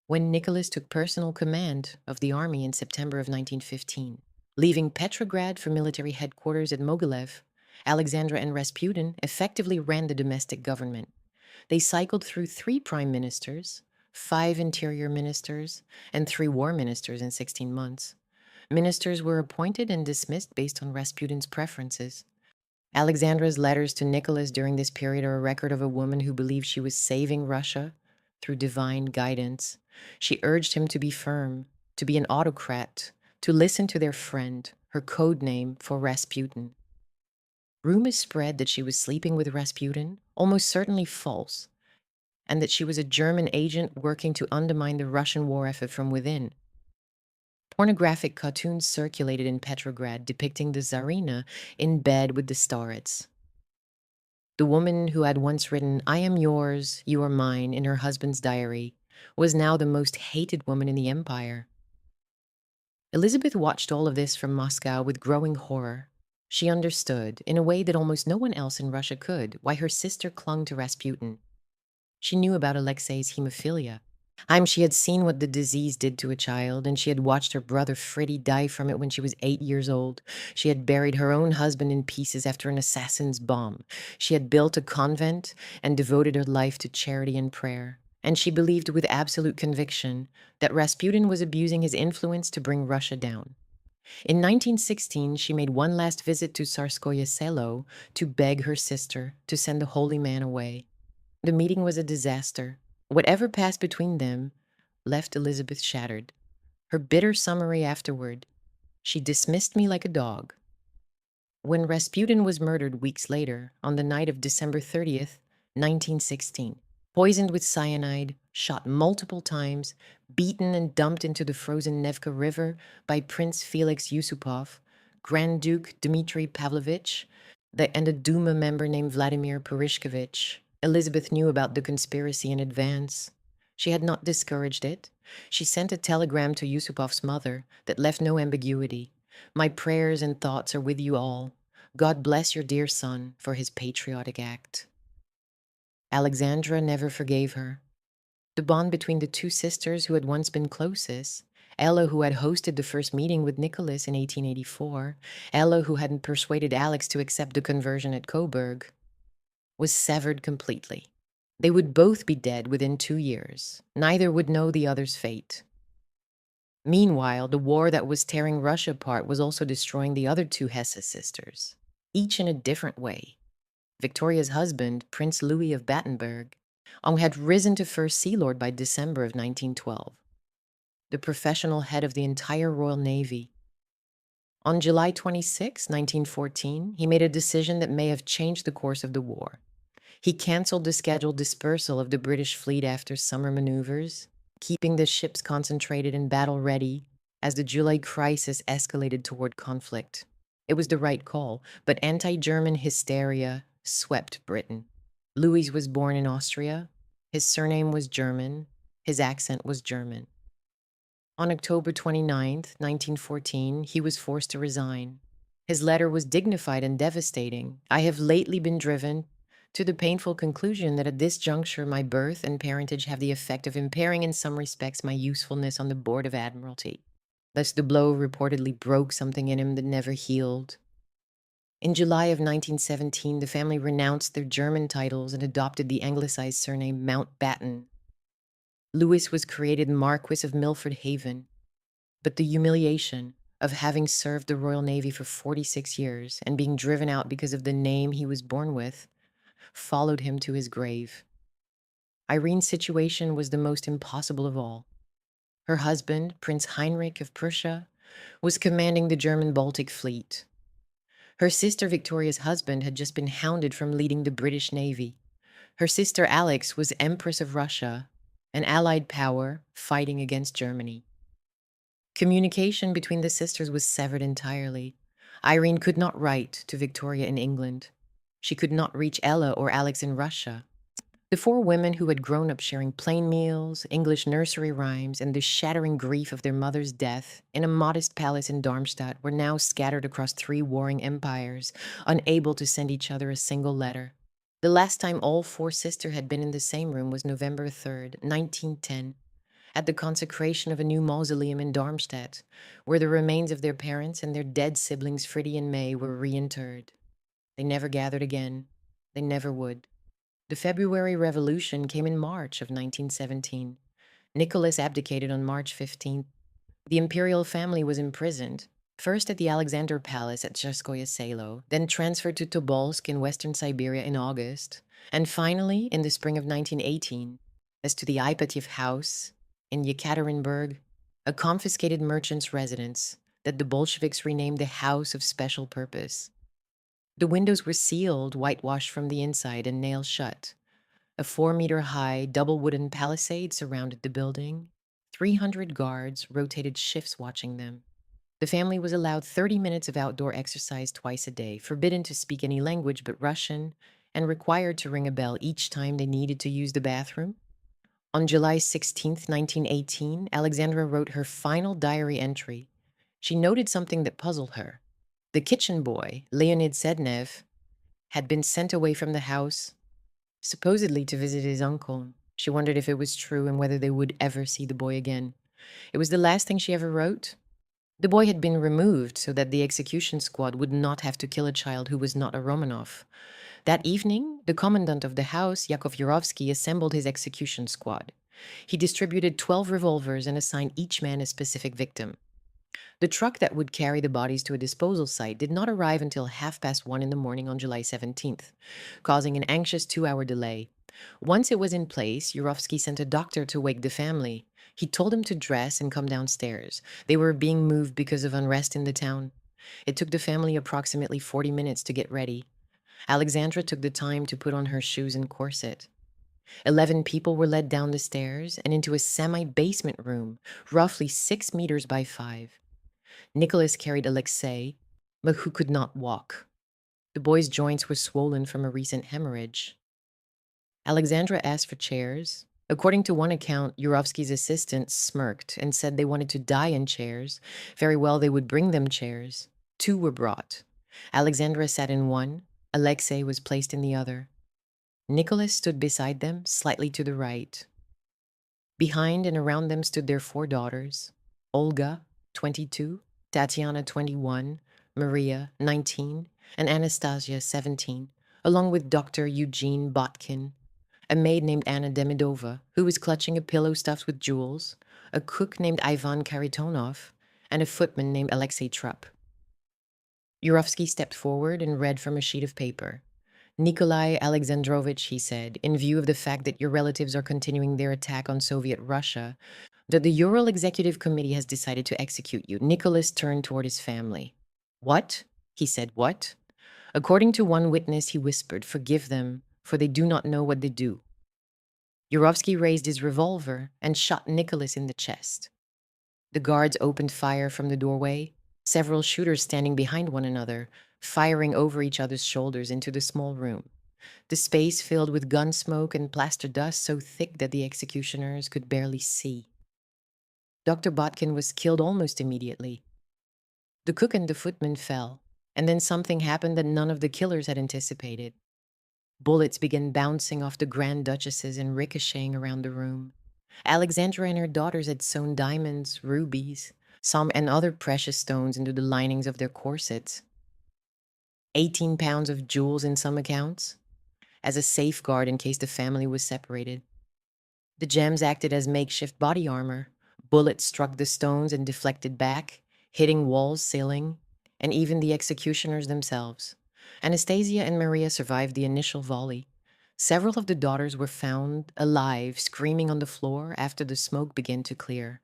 When Nicholas took personal command of the army in September of 1915, leaving Petrograd for military headquarters at Mogilev, Alexandra and Rasputin effectively ran the domestic government. They cycled through 3 prime ministers, 5 interior ministers, and 3 war ministers in 16 months. Ministers were appointed and dismissed based on Rasputin's preferences. Alexandra's letters to Nicholas during this period are a record of a woman who believed she was saving Russia through divine guidance. She urged him to be firm, to be an autocrat, to listen to their friend, her code name for Rasputin. Rumors spread that she was sleeping with Rasputin, almost certainly false, and that she was a German agent working to undermine the Russian war effort from within. Pornographic cartoons circulated in Petrograd depicting the Tsarina in bed with the starets. The woman who had once written, "I am yours, you are mine," in her husband's diary, was now the most hated woman in the empire. Elizabeth watched all of this from Moscow with growing horror. She understood, in a way that almost no one else in Russia could, why her sister clung to Rasputin. She knew about Alexei's hemophilia. She had seen what the disease did to a child, and she had watched her brother Fritty die from it when she was 8 years old. She had buried her own husband in pieces after an assassin's bomb. She had built a convent and devoted her life to charity and prayer. And she believed with absolute conviction that Rasputin was abusing his influence to bring Russia down. In 1916, she made one last visit to Tsarskoye Selo to beg her sister to send the holy man away. The meeting was a disaster. Whatever passed between them left Elizabeth shattered. Her bitter summary afterward: "She dismissed me like a dog." When Rasputin was murdered weeks later, on the night of December 30th, 1916, poisoned with cyanide, shot multiple times, beaten and dumped into the frozen Nevka River by Prince Felix Yusupov, Grand Duke Dmitry Pavlovich, and a Duma member named Vladimir Purishkevich, Elizabeth knew about the conspiracy in advance. She had not discouraged it. She sent a telegram to Yusupov's mother that left no ambiguity. "My prayers and thoughts are with you all. God bless your dear son for his patriotic act." Alexandra never forgave her. The bond between the 2 sisters who had once been closest, Ella, who had hosted the first meeting with Nicholas in 1884, Ella, who had persuaded Alex to accept the conversion at Coburg, was severed completely. They would both be dead within 2 years. Neither would know the other's fate. Meanwhile, the war that was tearing Russia apart was also destroying the other 2 Hesse sisters, each in a different way. Victoria's husband, Prince Louis of Battenberg, had risen to First Sea Lord by December of 1912, the professional head of the entire Royal Navy. On July 26, 1914, he made a decision that may have changed the course of the war. He canceled the scheduled dispersal of the British fleet after summer maneuvers, keeping the ships concentrated and battle-ready as the July crisis escalated toward conflict. It was the right call, but anti-German hysteria swept Britain. Louis was born in Austria. His surname was German. His accent was German. On October 29, 1914, he was forced to resign. His letter was dignified and devastating. "I have lately been driven to the painful conclusion that at this juncture my birth and parentage have the effect of impairing in some respects my usefulness on the Board of Admiralty. Thus the blow reportedly broke something in him that never healed. In July of 1917, the family renounced their German titles and adopted the anglicized surname Mountbatten. Louis was created Marquis of Milford Haven, but the humiliation of having served the Royal Navy for 46 years and being driven out because of the name he was born with followed him to his grave. Irene's situation was the most impossible of all. Her husband, Prince Heinrich of Prussia, was commanding the German Baltic Fleet. Her sister Victoria's husband had just been hounded from leading the British Navy. Her sister Alix was Empress of Russia, an allied power fighting against Germany. Communication between the sisters was severed entirely. Irene could not write to Victoria in England. She could not reach Ella or Alix in Russia. The four women who had grown up sharing plain meals, English nursery rhymes, and the shattering grief of their mother's death in a modest palace in Darmstadt were now scattered across 3 warring empires, unable to send each other a single letter. The last time all 4 sisters had been in the same room was November 3rd, 1910, at the consecration of a new mausoleum in Darmstadt, where the remains of their parents and their dead siblings Fridie and May were reinterred. They never gathered again. They never would. The February Revolution came in March of 1917. Nicholas abdicated on March 15th. The imperial family was imprisoned, first at the Alexander Palace at Tsarskoye Selo, then transferred to Tobolsk in western Siberia in August, and finally, in the spring of 1918, as to the Ipatiev House in Yekaterinburg, a confiscated merchant's residence that the Bolsheviks renamed the House of Special Purpose. The windows were sealed, whitewashed from the inside, and nailed shut. A 4-meter-high, double wooden palisade surrounded the building. 300 guards rotated shifts watching them. The family was allowed 30 minutes of outdoor exercise twice a day, forbidden to speak any language but Russian, and required to ring a bell each time they needed to use the bathroom. On July 16, 1918, Alexandra wrote her final diary entry. She noted something that puzzled her. The kitchen boy, Leonid Sednev, had been sent away from the house, supposedly to visit his uncle. She wondered if it was true and whether they would ever see the boy again. It was the last thing she ever wrote. The boy had been removed so that the execution squad would not have to kill a child who was not a Romanov. That evening, the commandant of the house, Yakov Yurovsky, assembled his execution squad. He distributed 12 revolvers and assigned each man a specific victim. The truck that would carry the bodies to a disposal site did not arrive until 1:30 in the morning on July 17th, causing an anxious 2-hour delay. Once it was in place, Yurovsky sent a doctor to wake the family. He told them to dress and come downstairs. They were being moved because of unrest in the town. It took the family approximately 40 minutes to get ready. Alexandra took the time to put on her shoes and corset. 11 people were led down the stairs and into a semi-basement room, roughly 6 meters by 5. Nicholas carried Alexei, but who could not walk. The boy's joints were swollen from a recent hemorrhage. Alexandra asked for chairs. According to one account, Yurovsky's assistant smirked and said they wanted to die in chairs. Very well, they would bring them chairs. 2 were brought. Alexandra sat in one. Alexei was placed in the other. Nicholas stood beside them, slightly to the right. Behind and around them stood their 4 daughters: Olga, 22, Tatiana, 21, Maria, 19, and Anastasia, 17, along with Dr. Eugene Botkin, a maid named Anna Demidova, who was clutching a pillow stuffed with jewels, a cook named Ivan Karitonov, and a footman named Alexei Trupp. Yurovsky stepped forward and read from a sheet of paper. "Nikolai Alexandrovich," he said, "in view of the fact that your relatives are continuing their attack on Soviet Russia, that the Ural Executive Committee has decided to execute you." Nicholas turned toward his family. "What?" He said, "What?" According to one witness, he whispered, "Forgive them, for they do not know what they do." Yurovsky raised his revolver and shot Nicholas in the chest. The guards opened fire from the doorway, several shooters standing behind one another, firing over each other's shoulders into the small room. The space filled with gun smoke and plaster dust so thick that the executioners could barely see. Dr. Botkin was killed almost immediately. The cook and the footman fell, and then something happened that none of the killers had anticipated. Bullets began bouncing off the Grand Duchesses and ricocheting around the room. Alexandra and her daughters had sewn diamonds, rubies, some and other precious stones into the linings of their corsets. 18 pounds of jewels in some accounts, as a safeguard in case the family was separated. The gems acted as makeshift body armor. Bullets struck the stones and deflected back, hitting walls, ceiling, and even the executioners themselves. Anastasia and Maria survived the initial volley. Several of the daughters were found alive, screaming on the floor after the smoke began to clear.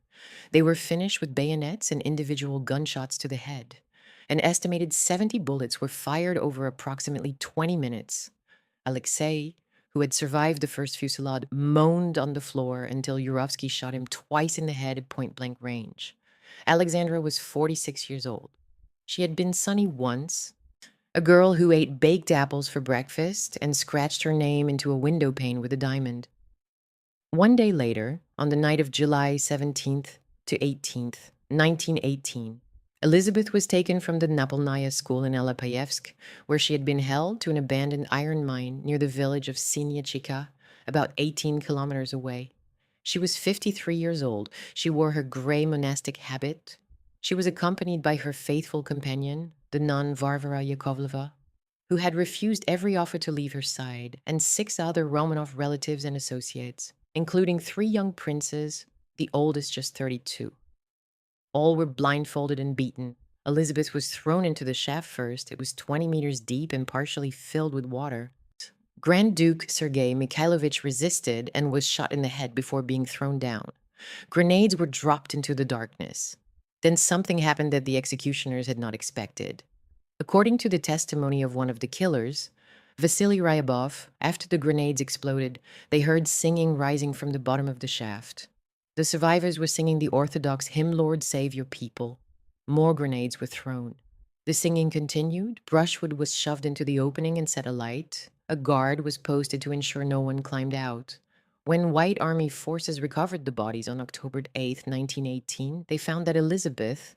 They were finished with bayonets and individual gunshots to the head. An estimated 70 bullets were fired over approximately 20 minutes. Alexei, who had survived the first fusillade, moaned on the floor until Yurovsky shot him twice in the head at point-blank range. Alexandra was 46 years old. She had been Sunny once, a girl who ate baked apples for breakfast and scratched her name into a window pane with a diamond. One day later, on the night of July 17th to 18th, 1918, Elizabeth was taken from the Napolnaya school in Alapayevsk, where she had been held, to an abandoned iron mine near the village of Sinyachika, about 18 kilometers away. She was 53 years old. She wore her gray monastic habit. She was accompanied by her faithful companion, the nun Varvara Yakovleva, who had refused every offer to leave her side, and 6 other Romanov relatives and associates, including 3 young princes, the oldest just 32. All were blindfolded and beaten. Elizabeth was thrown into the shaft first. It was 20 meters deep and partially filled with water. Grand Duke Sergei Mikhailovich resisted and was shot in the head before being thrown down. Grenades were dropped into the darkness. Then something happened that the executioners had not expected. According to the testimony of one of the killers, Vasily Ryabov, after the grenades exploded, they heard singing rising from the bottom of the shaft. The survivors were singing the Orthodox hymn, Lord Save Your People. More grenades were thrown. The singing continued. Brushwood was shoved into the opening and set alight. A guard was posted to ensure no one climbed out. When White Army forces recovered the bodies on October 8, 1918, they found that Elizabeth,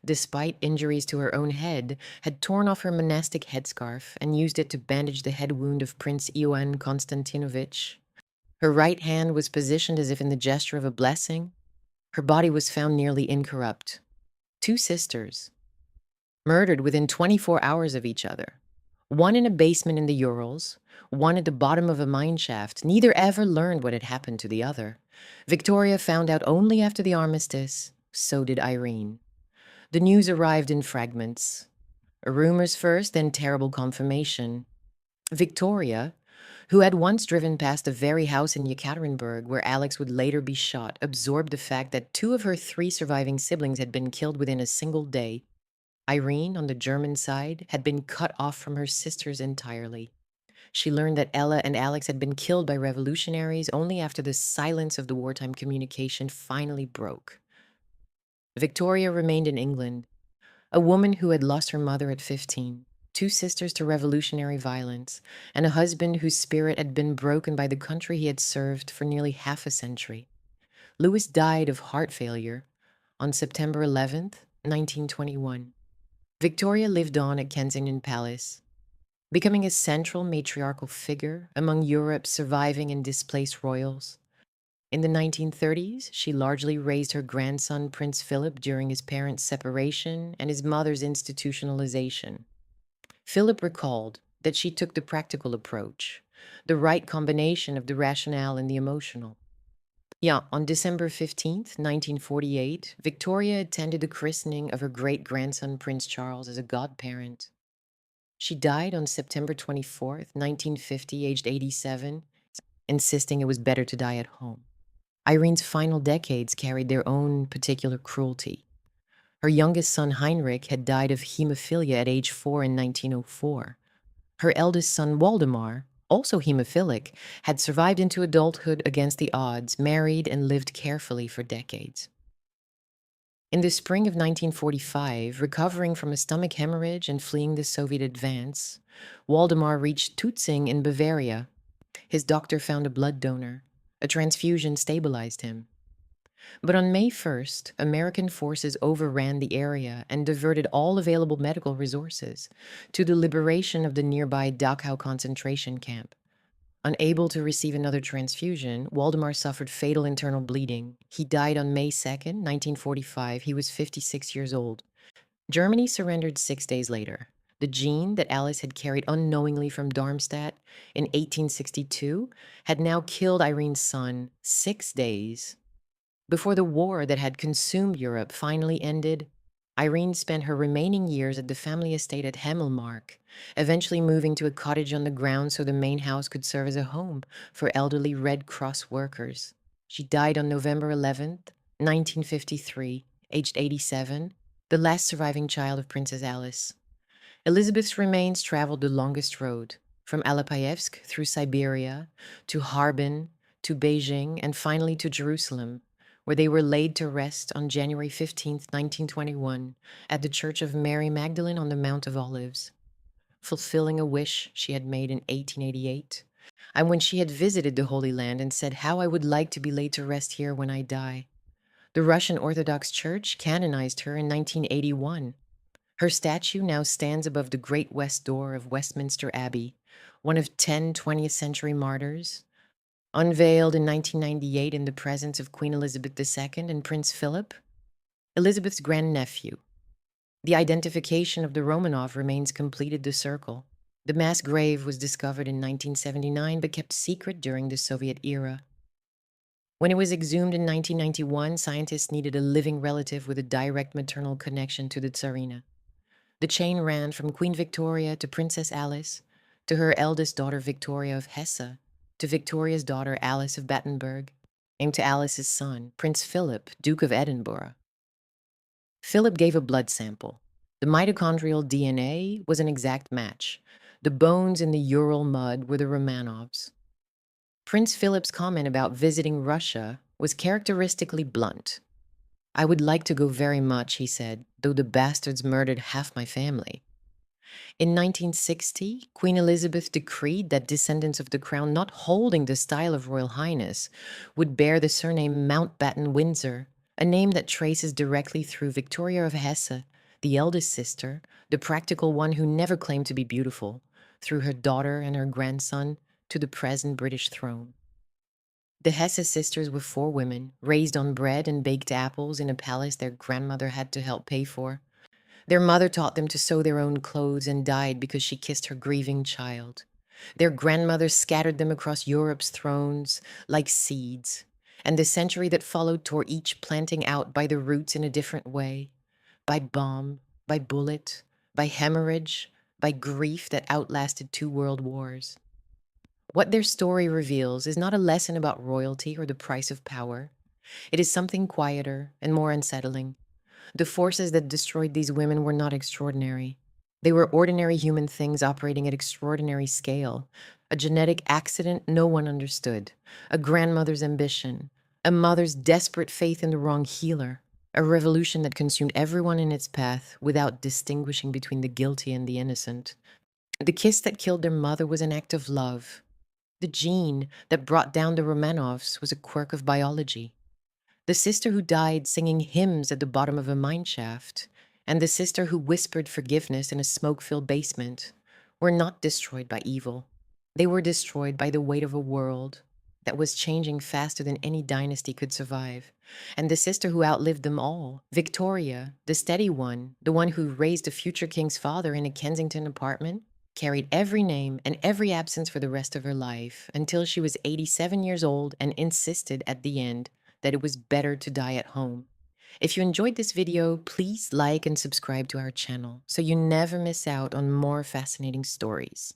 despite injuries to her own head, had torn off her monastic headscarf and used it to bandage the head wound of Prince Ioan Konstantinovich. Her right hand was positioned as if in the gesture of a blessing. Her body was found nearly incorrupt. 2 sisters, murdered within 24 hours of each other. One in a basement in the Urals, one at the bottom of a mine shaft. Neither ever learned what had happened to the other. Victoria found out only after the armistice. So did Irene. The news arrived in fragments. Rumors first, then terrible confirmation. Victoria, who had once driven past the very house in Yekaterinburg where Alex would later be shot, absorbed the fact that 2 of her 3 surviving siblings had been killed within a single day. Irene, on the German side, had been cut off from her sisters entirely. She learned that Ella and Alex had been killed by revolutionaries only after the silence of the wartime communication finally broke. Victoria remained in England, a woman who had lost her mother at 15. 2 sisters to revolutionary violence, and a husband whose spirit had been broken by the country he had served for nearly half a century. Lewis died of heart failure on September 11th, 1921. Victoria lived on at Kensington Palace, becoming a central matriarchal figure among Europe's surviving and displaced royals. In the 1930s, she largely raised her grandson Prince Philip during his parents' separation and his mother's institutionalization. Philip recalled that she took the practical approach, the right combination of the rationale and the emotional. On December 15th, 1948, Victoria attended the christening of her great-grandson Prince Charles as a godparent. She died on September 24th, 1950, aged 87, insisting it was better to die at home. Irene's final decades carried their own particular cruelty. Her youngest son, Heinrich, had died of hemophilia at age 4 in 1904. Her eldest son, Waldemar, also hemophilic, had survived into adulthood against the odds, married, and lived carefully for decades. In the spring of 1945, recovering from a stomach hemorrhage and fleeing the Soviet advance, Waldemar reached Tutzing in Bavaria. His doctor found a blood donor. A transfusion stabilized him. But on May 1st, American forces overran the area and diverted all available medical resources to the liberation of the nearby Dachau concentration camp. Unable to receive another transfusion, Waldemar suffered fatal internal bleeding. He died on May 2nd, 1945. He was 56 years old. Germany surrendered 6 days later. The gene that Alice had carried unknowingly from Darmstadt in 1862 had now killed Irene's son 6 days before the war that had consumed Europe finally ended. Irene spent her remaining years at the family estate at Hemmelmark, eventually moving to a cottage on the grounds so the main house could serve as a home for elderly Red Cross workers. She died on November 11th, 1953, aged 87, the last surviving child of Princess Alice. Elizabeth's remains traveled the longest road, from Alapayevsk through Siberia, to Harbin, to Beijing, and finally to Jerusalem, where they were laid to rest on January 15th, 1921, at the Church of Mary Magdalene on the Mount of Olives, fulfilling a wish she had made in 1888, and when she had visited the Holy Land and said, "How I would like to be laid to rest here when I die." The Russian Orthodox Church canonized her in 1981. Her statue now stands above the Great West Door of Westminster Abbey, one of 10 20th century martyrs, unveiled in 1998 in the presence of Queen Elizabeth II and Prince Philip, Elizabeth's grandnephew. The identification of the Romanov remains completed the circle. The mass grave was discovered in 1979 but kept secret during the Soviet era. When it was exhumed in 1991, scientists needed a living relative with a direct maternal connection to the Tsarina. The chain ran from Queen Victoria to Princess Alice, to her eldest daughter Victoria of Hesse, to Victoria's daughter Alice of Battenberg, and to Alice's son, Prince Philip, Duke of Edinburgh. Philip gave a blood sample. The mitochondrial DNA was an exact match. The bones in the Ural mud were the Romanovs. Prince Philip's comment about visiting Russia was characteristically blunt. "I would like to go very much," he said, "though the bastards murdered half my family." In 1960, Queen Elizabeth decreed that descendants of the crown not holding the style of Royal Highness would bear the surname Mountbatten-Windsor, a name that traces directly through Victoria of Hesse, the eldest sister, the practical one who never claimed to be beautiful, through her daughter and her grandson, to the present British throne. The Hesse sisters were 4 women, raised on bread and baked apples in a palace their grandmother had to help pay for. Their mother taught them to sew their own clothes and died because she kissed her grieving child. Their grandmother scattered them across Europe's thrones like seeds, and the century that followed tore each planting out by the roots in a different way, by bomb, by bullet, by hemorrhage, by grief that outlasted 2 world wars. What their story reveals is not a lesson about royalty or the price of power. It is something quieter and more unsettling. The forces that destroyed these women were not extraordinary. They were ordinary human things operating at extraordinary scale. A genetic accident no one understood. A grandmother's ambition. A mother's desperate faith in the wrong healer. A revolution that consumed everyone in its path without distinguishing between the guilty and the innocent. The kiss that killed their mother was an act of love. The gene that brought down the Romanovs was a quirk of biology. The sister who died singing hymns at the bottom of a mine shaft, and the sister who whispered forgiveness in a smoke-filled basement, were not destroyed by evil. They were destroyed by the weight of a world that was changing faster than any dynasty could survive. And the sister who outlived them all, Victoria, the steady one, the one who raised a future king's father in a Kensington apartment, carried every name and every absence for the rest of her life until she was 87 years old and insisted at the end that it was better to die at home. If you enjoyed this video, please like and subscribe to our channel so you never miss out on more fascinating stories.